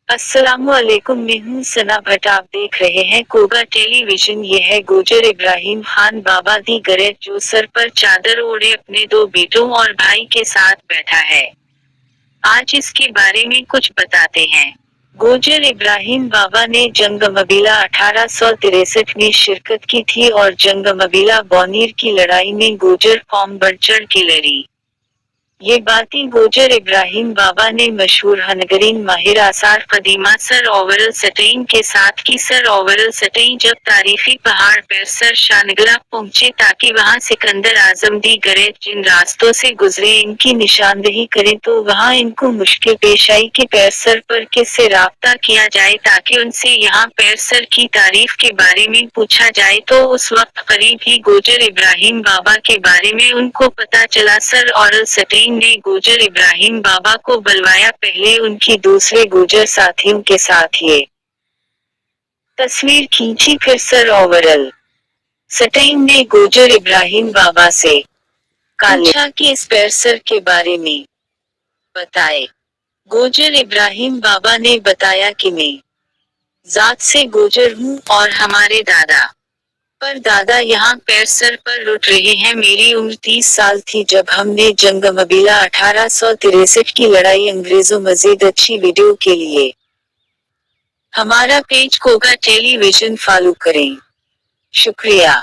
अस्सलामुअलैकुम, मैं हूं सना भट्ट। आप देख रहे हैं कोगा टेलीविजन। ये है गुजर इब्राहिम खान बाबा दी गरैत, जो सर पर चादर ओढ़े अपने दो बेटों और भाई के साथ बैठा है। आज इसके बारे में कुछ बताते हैं। गुजर इब्राहिम बाबा ने जंग मबीला 1863 में शिरकत की थी और जंग मबीला बौनीर की लड़ाई में गुजर कौम बढ़ चढ़ के लड़ी। ये बातें गुजर इब्राहिम बाबा ने मशहूर हनगरीन माहिर आसार कदीमा सर ओवरल सटईन के साथ की। सर ओवरल सटईन जब तारीफी पहाड़ पर सर शानगला पहुंचे ताकि वहां सिकंदर आजम दी गरैत जिन रास्तों से गुजरे इनकी निशानदही करें, तो वहां इनको मुश्किल पेश आई कि पैरसर पर किससे राब्ता किया जाए ताकि उनसे यहाँ पैरसर की तारीफ के बारे में पूछा जाए। तो उस वक्त करीब ही गुजर इब्राहिम बाबा के बारे में उनको पता चला। सर ओवरल सटईन ने गुजर इब्राहिम बाबा को बुलवाया, पहले उनकी दूसरे गुजर साथियों के साथ ये तस्वीर खींची। फिर सर ओवरल सटईन ने गुजर इब्राहिम बाबा से पूछा कि इस पैरसर के बारे में बताए। गुजर इब्राहिम बाबा ने बताया कि मैं जात से गुजर हूँ और हमारे दादा पर दादा यहाँ पैरसर पर लुट रहे हैं। मेरी उम्र 30 साल थी जब हमने जंग मबीला 1863 की लड़ाई अंग्रेजों। मजीद अच्छी वीडियो के लिए हमारा पेज कोगा टेलीविजन फॉलो करें। शुक्रिया।